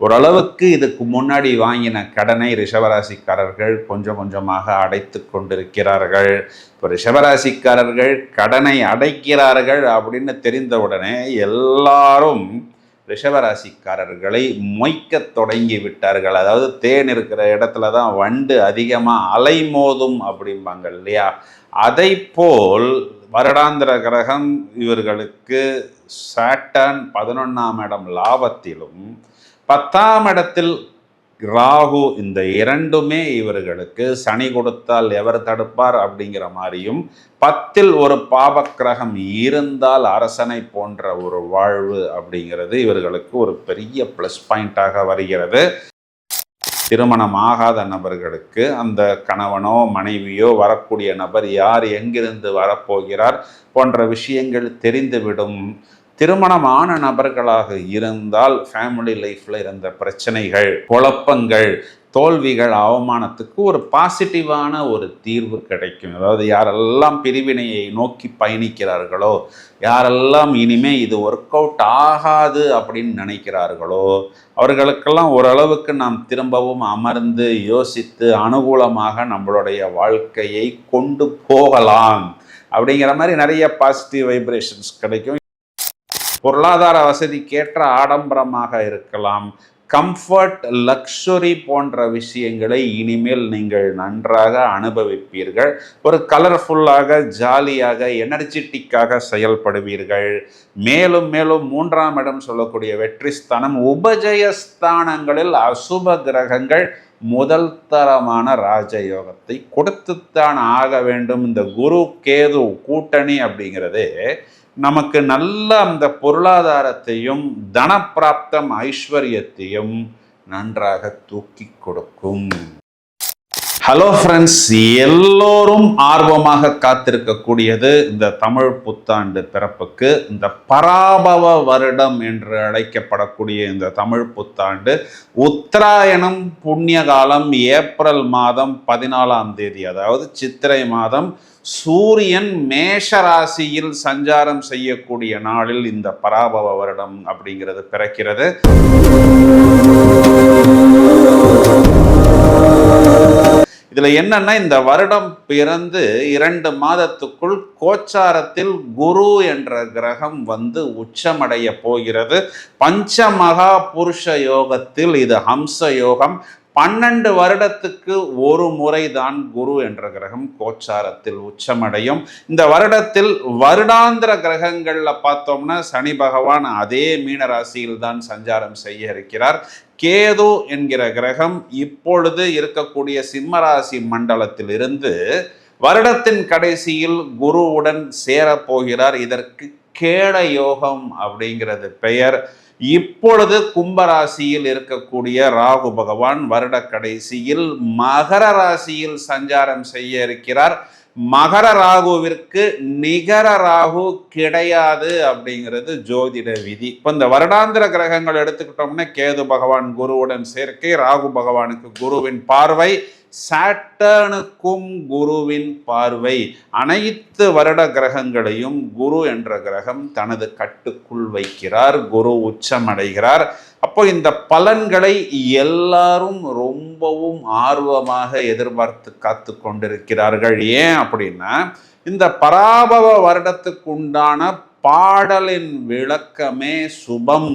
ஓரளவுக்கு இதுக்கு முன்னாடி வாங்கின கடனை ரிஷபராசிக்காரர்கள் கொஞ்சம் கொஞ்சமாக அடைத்து கொண்டிருக்கிறார்கள். இப்போ ரிஷபராசிக்காரர்கள் கடனை அடைக்கிறார்கள் அப்படின்னு தெரிந்தவுடனே எல்லாரும் ரிஷபராசிக்காரர்களை மொய்க்க தொடங்கி விட்டார்கள். அதாவது தேன் இருக்கிற இடத்துல தான் வண்டு அதிகமாக அலைமோதும் அப்படிம்பாங்க இல்லையா? அதை போல் வருடாந்திர கிரகம் இவர்களுக்கு சாட்டர்ன் 11ஆம் இடம் லாபத்திலும் 10ஆம் இடத்தில் ராகு, இந்த இரண்டுமே இவர்களுக்கு சனி கொடுத்தால் எவர் தடுப்பார் அப்படிங்கிற மாதிரியும் 10ல் ஒரு பாவக்கிரகம் இருந்தால் அரசனை போன்ற ஒரு வாழ்வு அப்படிங்கிறது இவர்களுக்கு ஒரு பெரிய ப்ளஸ் பாயிண்டாக வருகிறது. திருமணம் ஆகாத நபர்களுக்கு அந்த கணவனோ மனைவியோ வரக்கூடிய நபர் யார், எங்கிருந்து வரப்போகிறார் போன்ற விஷயங்கள் தெரிந்துவிடும். திருமணமான நபர்களாக இருந்தால் ஃபேமிலி லைஃப்பில் இருந்த பிரச்சனைகள், குழப்பங்கள், தோல்விகள், அவமானத்துக்கு ஒரு பாசிட்டிவான ஒரு தீர்வு கிடைக்கும். அதாவது யாரெல்லாம் பிரிவினையை நோக்கி பயணிக்கிறார்களோ, யாரெல்லாம் இனிமே இது ஒர்க் அவுட் ஆகாது அப்படின்னு நினைக்கிறார்களோ, அவர்களுக்கெல்லாம் ஓரளவுக்கு நாம் திரும்பவும் அமர்ந்து யோசித்து அனுகூலமாக நம்மளுடைய வாழ்க்கையை கொண்டு போகலாம் அப்படிங்கிற மாதிரி நிறைய பாசிட்டிவ் வைப்ரேஷன்ஸ் கிடைக்கும். பொருளாதார வசதிக்கேற்ற ஆடம்பரமாக இருக்கலாம், கம்ஃபர்ட், லக்ஸுரி போன்ற விஷயங்களை இனிமேல் நீங்கள் நன்றாக அனுபவிப்பீர்கள். ஒரு கலர்ஃபுல்லாக, ஜாலியாக, எனர்ஜெட்டிக்காக செயல்படுவீர்கள். மேலும் மேலும் 3ஆம் இடம் சொல்லக்கூடிய வெற்றி ஸ்தானம், உபஜயஸ்தானங்களில் அசுப கிரகங்கள் முதல் தரமான ராஜயோகத்தை கொடுத்துத்தான் ஆக வேண்டும். இந்த குரு கேது கூட்டணி அப்படிங்கிறது நமக்கு நல்ல அந்த பொருளாதாரத்தையும் தனப்பிராப்தம் ஐஸ்வர்யத்தையும் நன்றாக தூக்கி கொடுக்கும். ஹலோ ஃப்ரெண்ட்ஸ், எல்லோரும் ஆர்வமாக காத்திருக்கக்கூடியது இந்த தமிழ் புத்தாண்டு பிறப்புக்கு. இந்த பராபவ வருடம் என்று அழைக்கப்படக்கூடிய இந்த தமிழ் புத்தாண்டு உத்தராயணம் புண்ணிய காலம் ஏப்ரல் மாதம் 14ஆம் தேதி, அதாவது சித்திரை மாதம் சூரியன் மேஷ ராசியில் சஞ்சாரம் செய்யக்கூடிய நாளில் இந்த பராபவ வருடம் அப்படிங்கிறது பிறக்கிறது. இதுல என்னன்னா, இந்த வருடம் பிறந்து 2 மாதத்துக்குள் கோச்சாரத்தில் குரு என்ற கிரகம் வந்து உச்சமடைய போகிறது. பஞ்சமகா புருஷ யோகத்தில் இது ஹம்ச யோகம். 12 வருடத்துக்கு ஒரு முறைதான் குரு என்ற கிரகம் கோச்சாரத்தில் உச்சமடையும். இந்த வருடத்தில் வருடாந்திர கிரகங்கள்ல பார்த்தோம்னா சனி பகவான் அதே மீன ராசியில் தான் சஞ்சாரம் செய்ய இருக்கிறார். கேது என்கிற கிரகம் இப்பொழுது இருக்கக்கூடிய சிம்மராசி மண்டலத்தில் இருந்து வருடத்தின் கடைசியில் குருவுடன் சேரப்போகிறார். இதற்கு கேட யோகம் அப்படிங்கிறது பெயர். இப்பொழுது கும்பராசியில் இருக்கக்கூடிய ராகு பகவான் வருட கடைசியில் மகர ராசியில் சஞ்சாரம் செய்ய இருக்கிறார். மகர ராகுவிற்கு நிகர ராகு கிடையாது அப்படிங்கிறது ஜோதிட விதி. இப்போ இந்த வருடாந்திர கிரகங்கள் எடுத்துக்கிட்டோம்னா கேது பகவான் குருவுடன் சேர்க்கை, ராகு பகவானுக்கு குருவின் பார்வை, சாட்டர்னுக்கும் குருவின் பார்வை. அனைத்து வருட கிரகங்களையும் குரு என்ற கிரகம் தனது கட்டுக்குள் வைக்கிறார். குரு உச்சமடைகிறார். அப்போ இந்த பலன்களை எல்லாரும் ரொம்பவும் ஆர்வமாக எதிர்பார்த்து காத்து கொண்டிருக்கிறார்கள். ஏன் அப்படின்னா, இந்த பராபவ வருடத்துக்கு உண்டான பாடலின் விளக்கமே சுபம்,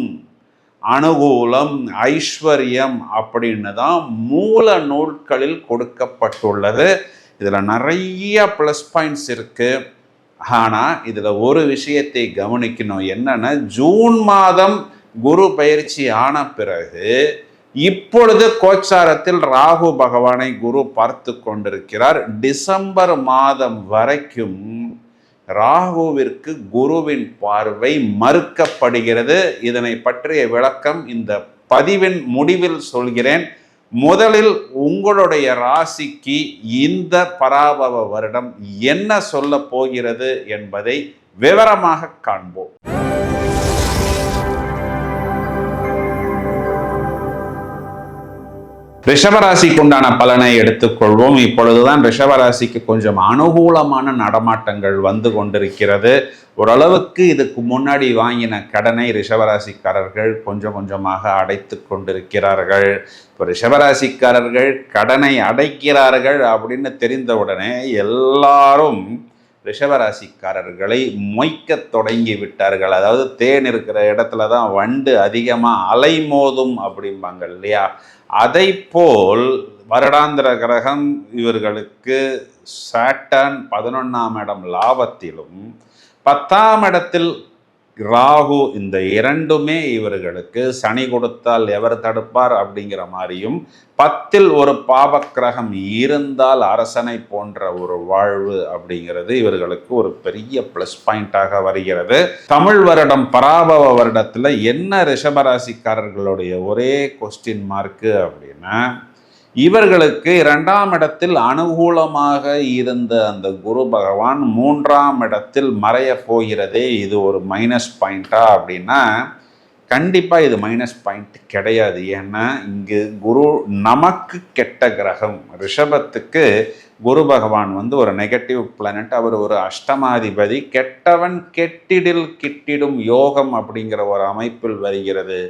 அனுகூலம், ஐஸ்வர்யம் அப்படின்னு தான் மூல நூல்களில் கொடுக்கப்பட்டுள்ளது. இதில் நிறைய ப்ளஸ் பாயிண்ட்ஸ் இருக்கு. ஆனால் இதில் ஒரு விஷயத்தை கவனிக்கணும். என்னன்னா, ஜூன் மாதம் குரு பயிற்சி ஆன பிறகு இப்பொழுது கோச்சாரத்தில் ராகு பகவானை குரு பார்த்து கொண்டிருக்கிறார். டிசம்பர் மாதம் வரைக்கும் ராகுவிற்கு குருவின் பார்வை மறுக்கப்படுகிறது. இதனை பற்றிய விளக்கம் இந்த பதிவின் முடிவில் சொல்கிறேன். முதலில் உங்களுடைய ராசிக்கு இந்த பராபவ வருடம் என்ன சொல்ல போகிறது என்பதை விவரமாக காண்போம். ரிஷபராசிக்கு உண்டான பலனை எடுத்துக்கொள்வோம். இப்பொழுதுதான் ரிஷபராசிக்கு கொஞ்சம் அனுகூலமான நடமாட்டங்கள் வந்து கொண்டிருக்கிறது. ஓரளவுக்கு இதுக்கு முன்னாடி வாங்கின கடனை ரிஷபராசிக்காரர்கள் கொஞ்சம் கொஞ்சமாக அடைத்து கொண்டிருக்கிறார்கள். இப்போ ரிஷபராசிக்காரர்கள் கடனை அடைக்கிறார்கள் அப்படின்னு தெரிந்தவுடனே எல்லாரும் ரிஷபராசிக்காரர்களை மொய்க்க தொடங்கி விட்டார்கள். அதாவது தேன் இருக்கிற இடத்துல தான் வண்டு அதிகமாக அலைமோதும் அப்படிம்பாங்க இல்லையா? அதை போல் வருடாந்திர கிரகம் இவர்களுக்கு சாட்டர்ன் 11ஆம் இடம் லாபத்திலும் 10ஆம் இடத்தில் ராகு, இந்த இரண்டுமே இவர்களுக்கு சனி கொடுத்தால் எவர் தடுப்பார் அப்படிங்கிற மாதிரியும் 10ல் ஒரு பாவக்கிரகம் இருந்தால் அரசனை போன்ற ஒரு வாழ்வு அப்படிங்கிறது இவர்களுக்கு ஒரு பெரிய பிளஸ் பாயிண்டாக வருகிறது. தமிழ் வருடம் பராபவ வருடத்துல என்ன ரிஷபராசிக்காரர்களுடைய ஒரே கொஸ்டின் மார்க்கு அப்படின்னா, இவர்களுக்கு 2ஆம் இடத்தில் அனுகூலமாக இருந்த அந்த குரு பகவான் 3ஆம் இடத்தில் மறைய போகிறதே, இது ஒரு மைனஸ் பாயிண்டா அப்படின்னா கண்டிப்பாக இது மைனஸ் பாயிண்ட் கிடையாது. ஏன்னா இங்கு குரு நமக்கு கெட்ட கிரகம். ரிஷபத்துக்கு குரு பகவான் வந்து ஒரு நெகட்டிவ் பிளானட், அவர் ஒரு அஷ்டமாதிபதி. கெட்டவன் கெட்டிடில் கிட்டிடும் யோகம் அப்படிங்கிற ஒரு அமைப்பில் வருகிறது.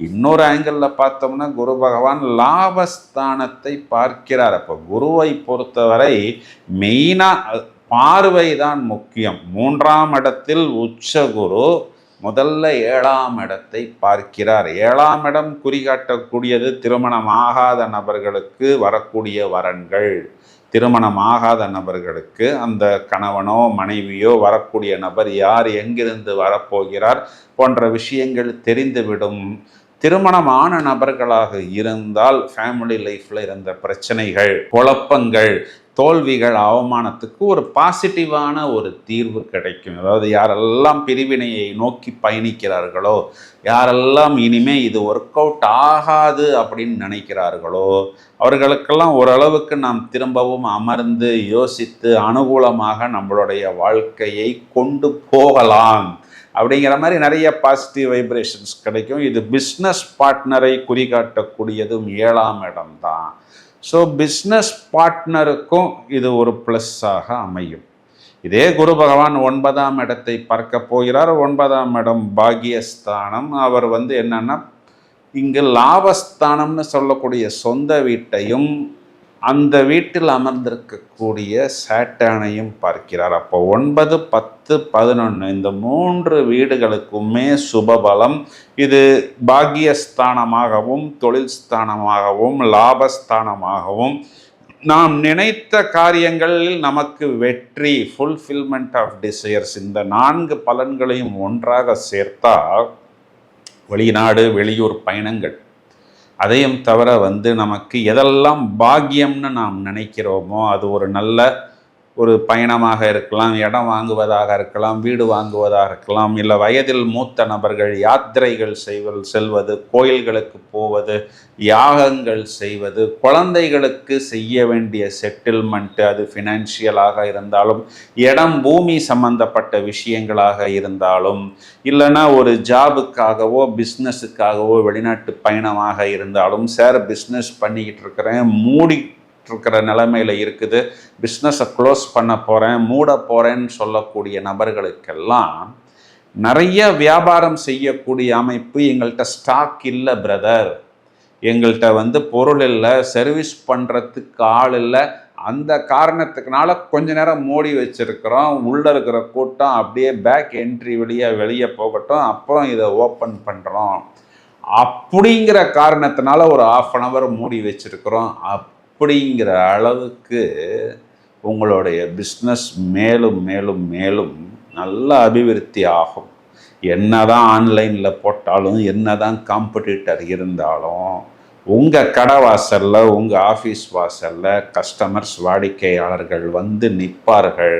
இன்னொரு ஆங்கிளில் பார்த்தோம்னா குரு பகவான் லாபஸ்தானத்தை பார்க்கிறார். அப்போ குருவை பொறுத்தவரை மெயினாக பார்வை தான் முக்கியம். 3ஆம் இடத்தில் உச்ச குரு முதல்ல 7ஆம் இடத்தை பார்க்கிறார். 7ஆம் இடம் குறிகாட்டக்கூடியது திருமணம் ஆகாத நபர்களுக்கு வரக்கூடிய வரன்கள். திருமணம் ஆகாத நபர்களுக்கு அந்த கணவனோ மனைவியோ வரக்கூடிய நபர் யார், எங்கிருந்து வரப்போகிறார் போன்ற விஷயங்கள் தெரிந்துவிடும். திருமணமான நபர்களாக இருந்தால் ஃபேமிலி லைஃப்பில் இருந்த பிரச்சனைகள், குழப்பங்கள், தோல்விகள், அவமானத்துக்கு ஒரு பாசிட்டிவான ஒரு தீர்வு கிடைக்கும். அதாவது யாரெல்லாம் பிரிவினையை நோக்கி பயணிக்கிறார்களோ, யாரெல்லாம் இனிமே இது ஒர்க் அவுட் ஆகாது அப்படின்னு நினைக்கிறார்களோ, அவர்களுக்கெல்லாம் ஓரளவுக்கு நாம் திரும்பவும் அமர்ந்து யோசித்து அனுகூலமாக நம்மளுடைய வாழ்க்கையை கொண்டு போகலாம் அப்படிங்கிற மாதிரி நிறைய பாசிட்டிவ் வைப்ரேஷன்ஸ் கிடைக்கும். இது பிஸ்னஸ் பார்ட்னரை குறிகாட்டக்கூடியதும் 7ஆம் இடம் தான். ஸோ பிஸ்னஸ் பார்ட்னருக்கும் இது ஒரு ப்ளஸ்ஸாக அமையும். இதே குரு பகவான் 9ஆம் இடத்தை பார்க்க போகிறார். 9ஆம் இடம் பாகியஸ்தானம். அவர் வந்து என்னன்னா இங்கு லாபஸ்தானம்னு சொல்லக்கூடிய சொந்த வீட்டையும் அந்த வீட்டில் அமர்ந்திருக்கக்கூடிய சாட்டர்னையும் பார்க்கிறார். அப்போ 9, 10, 11 இந்த 3 வீடுகளுக்குமே சுபபலம். இது பாக்கியஸ்தானமாகவும் தொழில் ஸ்தானமாகவும் லாபஸ்தானமாகவும் நாம் நினைத்த காரியங்களில் நமக்கு வெற்றி, ஃபுல்ஃபில்மெண்ட் ஆஃப் டிசையர்ஸ், இந்த 4 பலன்களையும் ஒன்றாக சேர்த்தால் வெளிநாடு வெளியூர் பயணங்கள், அதையும் தவிர வந்து நமக்கு எதெல்லாம் பாக்கியம்னு நாம் நினைக்கிறோமோ அது ஒரு நல்ல ஒரு பயணமாக இருக்கலாம், இடம் வாங்குவதாக இருக்கலாம், வீடு வாங்குவதாக இருக்கலாம், இல்லை வயதில் மூத்த நபர்கள் யாத்திரைகள் செல்வது, கோயில்களுக்கு போவது, யாகங்கள் செய்வது, குழந்தைகளுக்கு செய்ய வேண்டிய செட்டில்மெண்ட்டு, அது ஃபினான்ஷியலாக இருந்தாலும், இடம் பூமி சம்பந்தப்பட்ட விஷயங்களாக இருந்தாலும், இல்லைன்னா ஒரு ஜாபுக்காகவோ பிஸ்னஸுக்காகவோ வெளிநாட்டு பயணமாக இருந்தாலும், சார் பிஸ்னஸ் பண்ணிக்கிட்டு இருக்கிறேன், இருக்கிற நிலைமையில் இருக்குது, பிஸ்னஸை க்ளோஸ் பண்ண போகிறேன், மூட போகிறேன்னு சொல்லக்கூடிய நபர்களுக்கெல்லாம் நிறைய வியாபாரம் செய்யக்கூடிய அமைப்பு. எங்கள்கிட்ட ஸ்டாக் இல்லை பிரதர், எங்கள்கிட்ட வந்து பொருள் இல்லை, சர்வீஸ் பண்ணுறதுக்கு ஆள் இல்லை, அந்த காரணத்துக்குனால கொஞ்ச நேரம் மூடி வச்சுருக்கிறோம், உள்ளே இருக்கிற கூட்டம் அப்படியே பேக் என்ட்ரி வெளியே போகட்டும், அப்புறம் இதை ஓப்பன் பண்ணுறோம் அப்படிங்கிற காரணத்தினால ஒரு 1/2 hour மூடி வச்சுருக்கிறோம். அப்படிங்கிற அளவுக்கு உங்களுடைய பிஸ்னஸ் மேலும் மேலும் மேலும் நல்ல அபிவிருத்தி ஆகும். என்னதான் ஆன்லைனில் போட்டாலும், என்னதான் காம்படிட்டர் இருந்தாலும், உங்கள் கடை வாசலில், உங்கள் ஆஃபீஸ் வாசலில் கஸ்டமர்ஸ், வாடிக்கையாளர்கள் வந்து நிற்பார்கள்.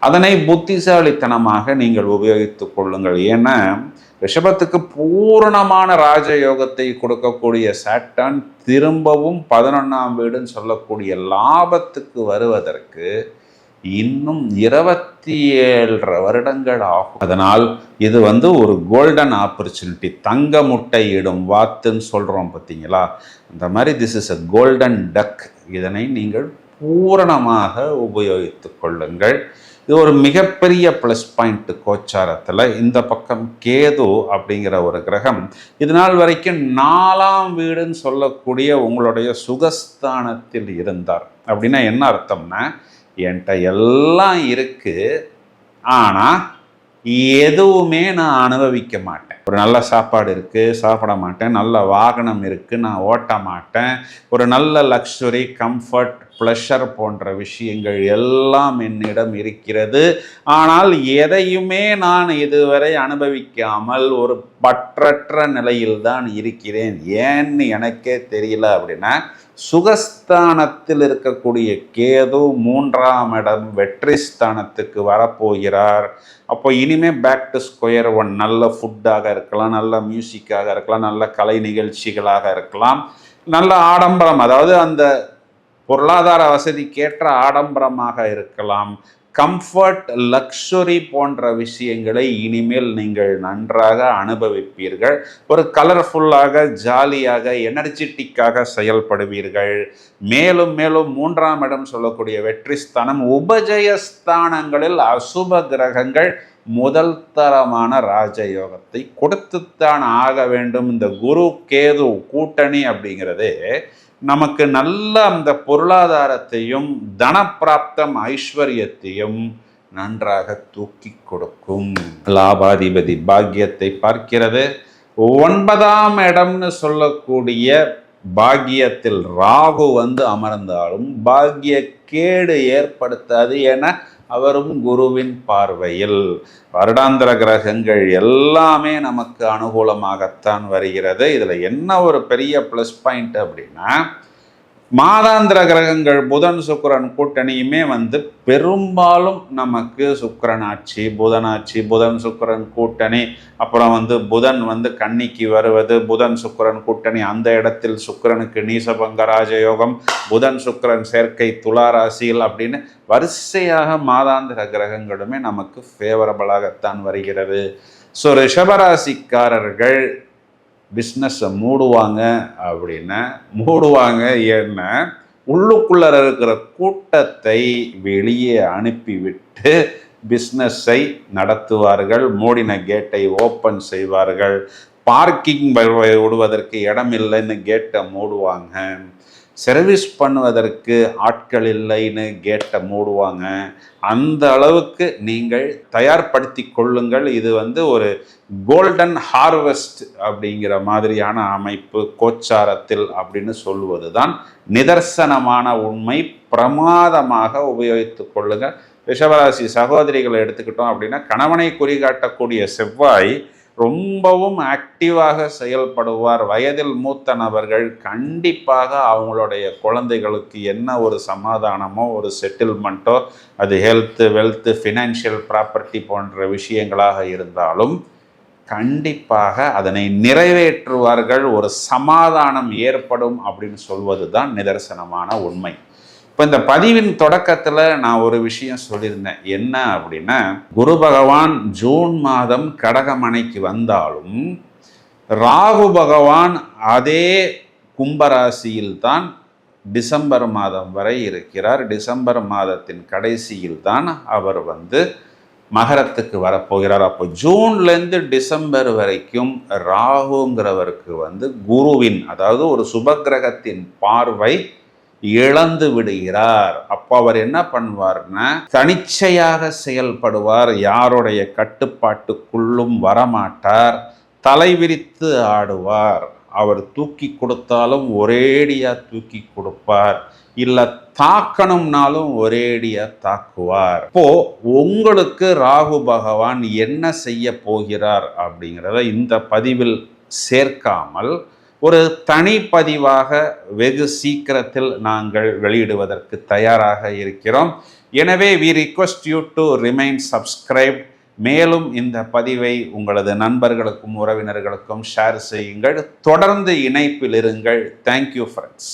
அதனை புத்திசாலித்தனமாக நீங்கள் உபயோகித்து கொள்ளுங்கள். ஏன்னா ரிஷபத்துக்கு பூரணமான ராஜயோகத்தை கொடுக்கக்கூடிய சாட்டர்ன் திரும்பவும் 11ஆம் வீடுன்னு சொல்லக்கூடிய லாபத்துக்கு வருவதற்கு இன்னும் 27 வருடங்கள் ஆகும். அதனால் இது ஒரு கோல்டன் ஆப்பர்ச்சுனிட்டி. தங்க முட்டை இடும் வாத்துன்னு சொல்கிறோம் பார்த்தீங்களா, அந்த மாதிரி this is a golden duck. இதனை நீங்கள் பூரணமாக உபயோகித்து கொள்ளுங்கள். இது ஒரு மிகப்பெரிய ப்ளஸ் பாயிண்ட் கோச்சாரத்தில். இந்த பக்கம் கேது அப்படிங்கிற ஒரு கிரகம் இது நாள் வரைக்கும் 4ஆம் வீடுன்னு சொல்லக்கூடிய உங்களுடைய சுகஸ்தானத்தில் இருந்தார். அப்படின்னா என்ன அர்த்தம்னா, என்கிட்ட எல்லாம் இருக்கு, ஆனால் எதுவுமே நான் அனுபவிக்க மாட்டேன். ஒரு நல்ல சாப்பாடு இருக்குது, சாப்பிட மாட்டேன். நல்ல வாகனம் இருக்குது, நான் ஓட்ட மாட்டேன். ஒரு நல்ல லக்ஸுரி, கம்ஃபர்ட், ப்ளஷர் போன்ற விஷயங்கள் எல்லாம் என்னிடம் இருக்கிறது. ஆனால் எதையுமே நான் இதுவரை அனுபவிக்காமல் ஒரு பற்றற்ற நிலையில்தான் இருக்கிறேன். ஏன்னு எனக்கே தெரியல. அப்படின்னா சுகஸ்தானத்தில் இருக்கக்கூடிய கேது 3ஆம் இடம் வெற்றி ஸ்தானத்துக்கு வரப்போகிறார். அப்போ இனிமே பேக் டு ஸ்கொயர் ஒன். நல்ல ஃபுட்டாக இருக்கலாம், நல்ல மியூசிக்காக இருக்கலாம், நல்ல கலை நிகழ்ச்சிகளாக இருக்கலாம், நல்ல ஆடம்பரம், அதாவது அந்த பொருளாதார வசதிக்கேற்ற ஆடம்பரமாக இருக்கலாம், கம்ஃபர்ட், லக்ஸுரி போன்ற விஷயங்களை இனிமேல் நீங்கள் நன்றாக அனுபவிப்பீர்கள். ஒரு கலர்ஃபுல்லாக, ஜாலியாக, எனர்ஜெட்டிக்காக செயல்படுவீர்கள். மேலும் மேலும் 3ஆம் இடம் சொல்லக்கூடிய வெற்றி ஸ்தானம், உபஜயஸ்தானங்களில் அசுப கிரகங்கள் முதல் தரமான ராஜயோகத்தை கொடுத்துத்தான் ஆக வேண்டும். இந்த குரு கேது கூட்டணி அப்படிங்கிறது நமக்கு நல்ல அந்த பொருளாதாரத்தையும் தனப்பிராப்தம் ஐஸ்வர்யத்தையும் நன்றாக தூக்கி கொடுக்கும். லாபாதிபதி பாக்கியத்தை பார்க்கிறது. 9ஆம் இடம்னு சொல்லக்கூடிய பாக்கியத்தில் ராகு அமர்ந்தாலும் பாக்கிய கேடு ஏற்படுத்தாது என அவரும் குருவின் பார்வையில். வருடாந்திர கிரகங்கள் எல்லாமே நமக்கு அனுகூலமாகத்தான் வருகிறது. இதில் என்ன ஒரு பெரிய ப்ளஸ் பாயிண்ட் அப்படின்னா, மாதாந்திர கிரகங்கள் புதன் சுக்கிரன் கூட்டணியுமே பெரும்பாலும் நமக்கு சுக்கிரன் ஆட்சி, புதன் ஆட்சி, புதன் சுக்கிரன் கூட்டணி, அப்புறம் புதன் கன்னிக்கு வருவது, புதன் சுக்கிரன் கூட்டணி, அந்த இடத்தில் சுக்கிரனுக்கு நீசபங்க ராஜயோகம், புதன் சுக்கிரன் சேர்க்கை துலா ராசியில் அப்படின்னு வரிசையாக மாதாந்திர கிரகங்களுமே நமக்கு ஃபேவரபிளாகத்தான் வருகிறது. ஸோ ரிஷபராசிக்காரர்கள் பிஸ்னஸை மூடுவாங்க. அப்படின்னா மூடுவாங்க. ஏன்னா உள்ளுக்குள்ள இருக்கிற கூட்டத்தை வெளியே அனுப்பிவிட்டு பிஸ்னஸை நடத்துவார்கள். மூடின கேட்டை ஓப்பன் செய்வார்கள். பார்க்கிங் விடுவதற்கு இடம் இல்லைன்னு கேட்டை மூடுவாங்க. சர்வீஸ் பண்ணுவதற்கு ஆட்கள் இல்லைன்னு கேட்டை மூடுவாங்க. அந்த அளவுக்கு நீங்கள் தயார்படுத்தி கொள்ளுங்கள். இது ஒரு கோல்டன் ஹார்வெஸ்ட் அப்படிங்கிற மாதிரியான அமைப்பு கோச்சாரத்தில் அப்படின்னு சொல்லுவது தான் நிதர்சனமான உண்மை. பிரமாதமாக உபயோகித்து கொள்ளுங்கள். ரிஷபராசி சகோதரிகளை எடுத்துக்கிட்டோம் அப்படின்னா, கணவனை குறிகாட்டக்கூடிய செவ்வாய் ரொம்பவும் ஆக்டிவாக செயல்படுவார். வயதில் மூத்த நபர்கள் கண்டிப்பாக அவங்களுடைய குழந்தைகளுக்கு என்ன ஒரு சமாதானமோ, ஒரு செட்டில்மெண்ட்டோ, அது ஹெல்த்து, வெல்த்து, ஃபினான்ஷியல் ப்ராப்பர்ட்டி போன்ற விஷயங்களாக இருந்தாலும் கண்டிப்பாக அதனை நிறைவேற்றுவார்கள். ஒரு சமாதானம் ஏற்படும் அப்படின்னு சொல்வது தான் நிதர்சனமான உண்மை. இப்போ இந்த பதிவின் தொடக்கத்தில் நான் ஒரு விஷயம் சொல்லியிருந்தேன். என்ன அப்படின்னா, குரு பகவான் ஜூன் மாதம் கடகமனைக்கு வந்தாலும் ராகு பகவான் அதே கும்பராசியில் தான் டிசம்பர் மாதம் வரை இருக்கிறார். டிசம்பர் மாதத்தின் கடைசியில் தான் அவர் மகரத்துக்கு வரப்போகிறார். அப்போ ஜூன்லேருந்து டிசம்பர் வரைக்கும் ராகுங்கிறவருக்கு குருவின், அதாவது ஒரு சுபகிரகத்தின் பார்வை இழந்து விடுகிறார். அப்போ அவர் என்ன பண்ணுவார்னா, தனிச்சையாக செயல்படுவார். யாருடைய கட்டுப்பாட்டுக்குள்ளும் வரமாட்டார். தலைவிரித்து ஆடுவார். அவர் தூக்கி கொடுத்தாலும் ஒரேடியா தூக்கி கொடுப்பார், இல்லை தாக்கணும்னாலும் ஒரேடியா தாக்குவார். இப்போ உங்களுக்கு ராகு பகவான் என்ன செய்ய போகிறார் அப்படிங்கிறத இந்த பதிவில் சேர்க்காமல் ஒரு தனிப்பதிவாக வெகு சீக்கிரத்தில் நாங்கள் வெளியிடுவதற்கு தயாராக இருக்கிறோம். எனவே we request you to remain subscribed. மேலும் இந்த பதிவை உங்களது நண்பர்களுக்கும் உறவினர்களுக்கும் ஷேர் செய்யுங்கள். தொடர்ந்து இணைப்பில் இருங்கள். Thank you friends.